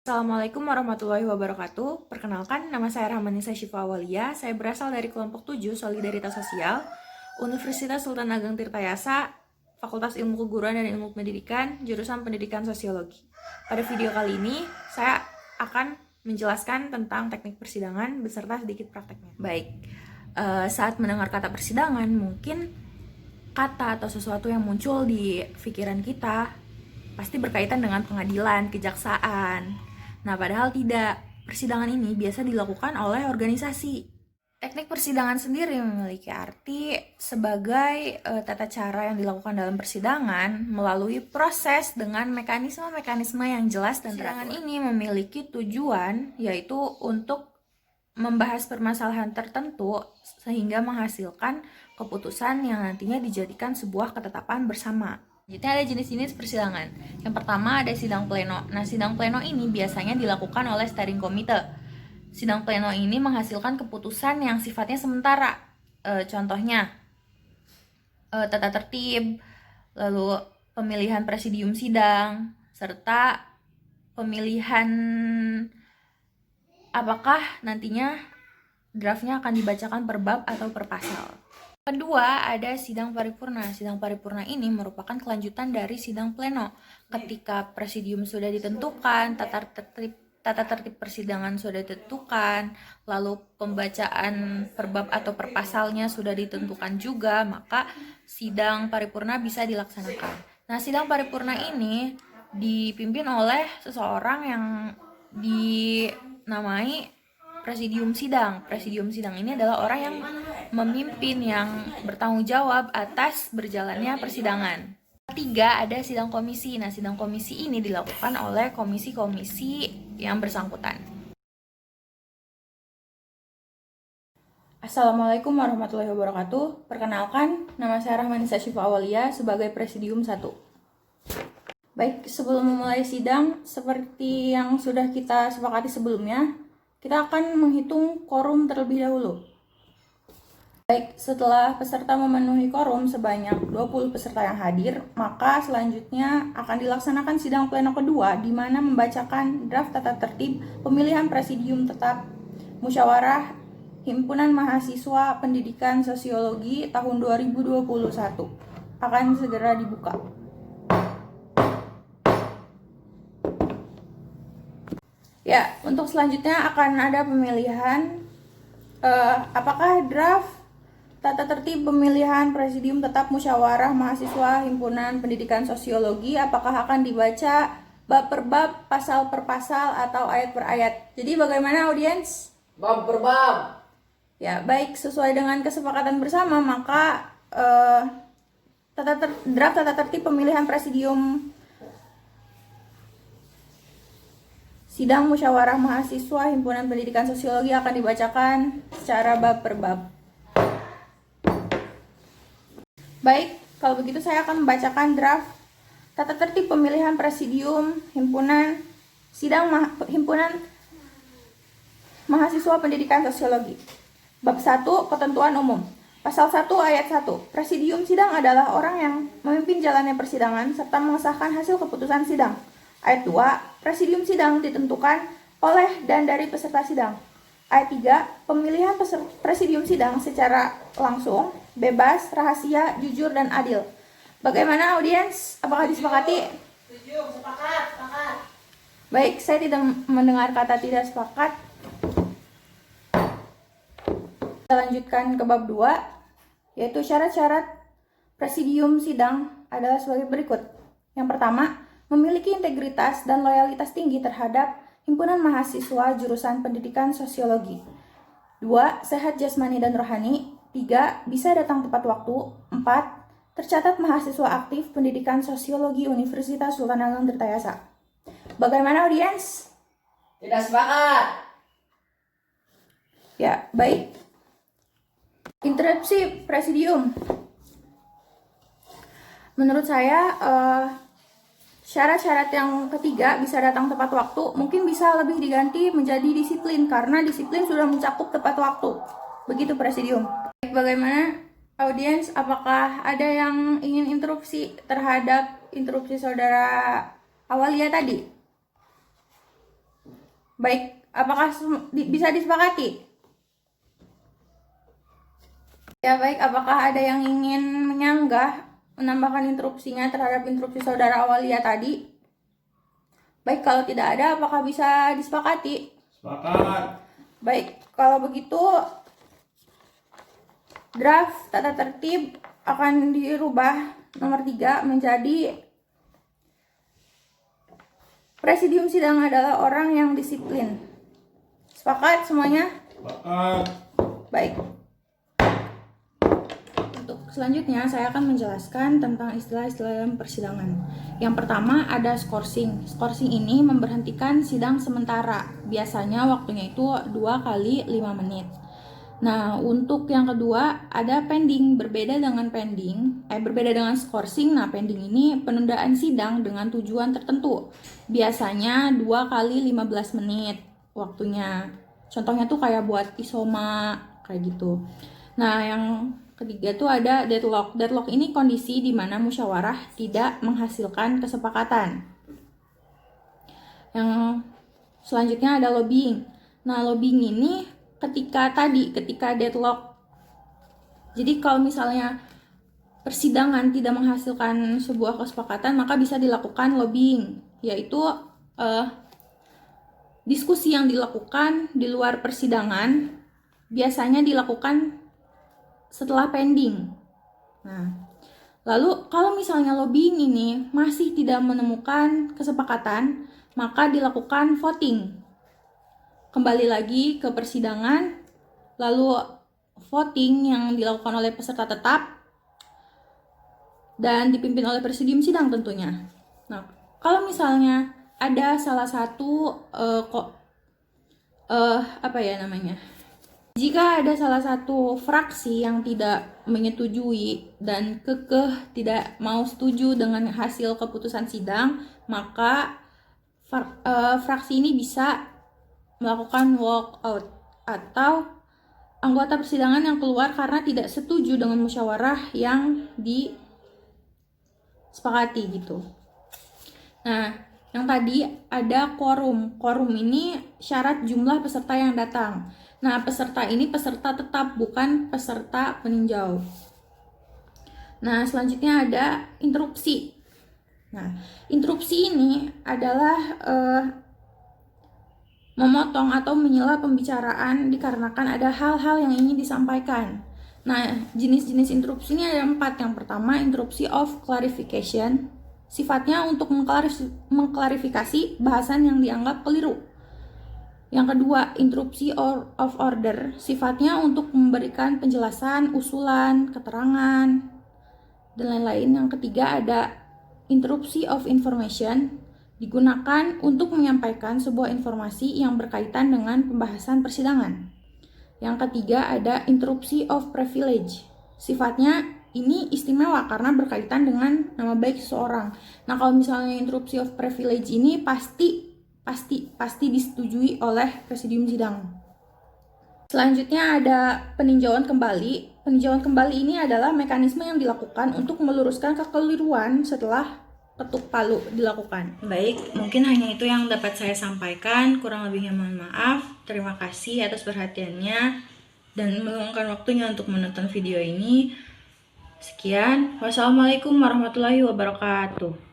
Assalamualaikum warahmatullahi wabarakatuh. Perkenalkan, nama saya Rahmanisa Syifa Awalia. Saya berasal dari kelompok 7 Solidaritas Sosial, Universitas Sultan Ageng Tirtayasa, Fakultas Ilmu Keguruan dan Ilmu Pendidikan, jurusan Pendidikan Sosiologi. Pada video kali ini, saya akan menjelaskan tentang teknik persidangan beserta sedikit prakteknya. Baik, saat mendengar kata persidangan, mungkin kata atau sesuatu yang muncul di pikiran kita pasti berkaitan dengan pengadilan, kejaksaan. Nah, padahal tidak. Persidangan ini biasa dilakukan oleh organisasi. Teknik persidangan sendiri memiliki arti sebagai tata cara yang dilakukan dalam persidangan melalui proses dengan mekanisme-mekanisme yang jelas dan teratur. Persidangan ini memiliki tujuan yaitu untuk membahas permasalahan tertentu sehingga menghasilkan keputusan yang nantinya dijadikan sebuah ketetapan bersama. Selanjutnya ada jenis-jenis persidangan. Yang pertama ada sidang pleno. Nah, sidang pleno ini biasanya dilakukan oleh steering committee. Sidang pleno ini menghasilkan keputusan yang sifatnya sementara. Contohnya, tata tertib, lalu pemilihan presidium sidang, serta pemilihan apakah nantinya draftnya akan dibacakan per bab atau per pasal. Kedua, ada sidang paripurna. Sidang paripurna ini merupakan kelanjutan dari sidang pleno. Ketika presidium sudah ditentukan, tata tertib persidangan sudah ditentukan, lalu pembacaan per bab atau per pasalnya sudah ditentukan juga, maka sidang paripurna bisa dilaksanakan. Nah, sidang paripurna ini dipimpin oleh seseorang yang dinamai presidium sidang. Presidium sidang ini adalah orang yang memimpin, yang bertanggung jawab atas berjalannya persidangan. Ketiga, ada sidang komisi. Nah, sidang komisi ini dilakukan oleh komisi-komisi yang bersangkutan. Assalamualaikum warahmatullahi wabarakatuh. Perkenalkan, nama saya Rahmanisa Syifa Awalia sebagai Presidium 1. Baik, sebelum memulai sidang, seperti yang sudah kita sepakati sebelumnya, kita akan menghitung quorum terlebih dahulu. Baik, setelah peserta memenuhi quorum sebanyak 20 peserta yang hadir, maka selanjutnya akan dilaksanakan sidang pleno kedua di mana membacakan draft tata tertib pemilihan presidium tetap Musyawarah Himpunan Mahasiswa Pendidikan Sosiologi tahun 2021 akan segera dibuka. Ya, untuk selanjutnya akan ada pemilihan apakah draft tata tertib pemilihan presidium tetap musyawarah mahasiswa himpunan pendidikan sosiologi apakah akan dibaca bab per bab, pasal per pasal, atau ayat per ayat. Jadi bagaimana audiens? Bab per bab. Ya, baik, sesuai dengan kesepakatan bersama maka draft tata tertib pemilihan presidium sidang musyawarah mahasiswa himpunan pendidikan sosiologi akan dibacakan secara bab per bab. Baik, kalau begitu saya akan membacakan draft tata tertib pemilihan presidium himpunan himpunan mahasiswa pendidikan sosiologi. Bab 1, ketentuan umum. Pasal 1 ayat 1. Presidium sidang adalah orang yang memimpin jalannya persidangan serta mengesahkan hasil keputusan sidang. Ayat 2, presidium sidang ditentukan oleh dan dari peserta sidang. Ayat 3, pemilihan presidium sidang secara langsung, bebas, rahasia, jujur, dan adil. Bagaimana audiens? Apakah disepakati? Setuju, sepakat. Baik, saya tidak mendengar kata tidak sepakat. Kita lanjutkan ke bab 2, yaitu syarat-syarat presidium sidang adalah sebagai berikut. Yang pertama, memiliki integritas dan loyalitas tinggi terhadap himpunan mahasiswa jurusan pendidikan sosiologi. 2. Sehat jasmani dan rohani. 3. Bisa datang tepat waktu. 4. Tercatat mahasiswa aktif pendidikan sosiologi Universitas Sultan Ageng Tirtayasa. Bagaimana audiens? Tidak sepakat. Ya, baik. Interupsi presidium. Menurut saya syarat-syarat yang ketiga, bisa datang tepat waktu, mungkin bisa lebih diganti menjadi disiplin karena disiplin sudah mencakup tepat waktu. Begitu presidium. Bagaimana audiens? Apakah ada yang ingin interupsi terhadap interupsi saudara Awalia tadi? Baik, apakah bisa disepakati? Ya baik, apakah ada yang ingin menyanggah, menambahkan interupsinya terhadap interupsi saudara Awalia tadi? Baik, kalau tidak ada, apakah bisa disepakati? Sepakat. Baik, kalau begitu draft tata tertib akan dirubah nomor 3 menjadi presidium sidang adalah orang yang disiplin. Sepakat semuanya? Sepakat. Baik. Untuk selanjutnya saya akan menjelaskan tentang istilah-istilah dalam persidangan. Yang pertama ada skorsing. Skorsing ini memberhentikan sidang sementara. Biasanya waktunya itu 2 kali 5 menit. Nah, untuk yang kedua ada pending. Berbeda dengan skorsing. Nah, pending ini penundaan sidang dengan tujuan tertentu. Biasanya 2 kali 15 menit waktunya. Contohnya tuh kayak buat isoma kayak gitu. Nah, yang ketiga tuh ada deadlock. Deadlock ini kondisi di mana musyawarah tidak menghasilkan kesepakatan. Yang selanjutnya ada lobbying. Nah, lobbying ini ketika deadlock. Jadi kalau misalnya persidangan tidak menghasilkan sebuah kesepakatan, maka bisa dilakukan lobbying, yaitu diskusi yang dilakukan di luar persidangan biasanya dilakukan setelah pending. Nah, lalu kalau misalnya lobbying ini masih tidak menemukan kesepakatan, maka dilakukan voting. Kembali lagi ke persidangan, lalu voting yang dilakukan oleh peserta tetap dan dipimpin oleh presidium sidang tentunya. Nah, kalau misalnya ada salah satu jika ada salah satu fraksi yang tidak menyetujui dan kekeh tidak mau setuju dengan hasil keputusan sidang, maka fraksi ini bisa melakukan walk out atau anggota persidangan yang keluar karena tidak setuju dengan musyawarah yang disepakati gitu. Nah, yang tadi ada quorum. Quorum ini syarat jumlah peserta yang datang. Nah, peserta ini peserta tetap, bukan peserta peninjau. Nah, selanjutnya ada interupsi. Nah, interupsi ini adalah memotong atau menyela pembicaraan dikarenakan ada hal-hal yang ingin disampaikan. Nah, jenis-jenis interupsi ini ada 4. Yang pertama, interupsi of clarification. Sifatnya untuk mengklarifikasi bahasan yang dianggap keliru. Yang kedua, interupsi of order. Sifatnya untuk memberikan penjelasan, usulan, keterangan, dan lain-lain. Yang ketiga ada interupsi of information. Digunakan untuk menyampaikan sebuah informasi yang berkaitan dengan pembahasan persidangan. Yang ketiga ada interupsi of privilege. Sifatnya ini istimewa karena berkaitan dengan nama baik seseorang. Nah, kalau misalnya interupsi of privilege ini pasti disetujui oleh presidium sidang. Selanjutnya ada peninjauan kembali. Peninjauan kembali ini adalah mekanisme yang dilakukan untuk meluruskan kekeliruan setelah ketuk palu dilakukan. Baik, mungkin hanya itu yang dapat saya sampaikan. Kurang lebihnya mohon maaf. Terima kasih atas perhatiannya dan meluangkan waktunya untuk menonton video ini. Sekian. Wassalamualaikum warahmatullahi wabarakatuh.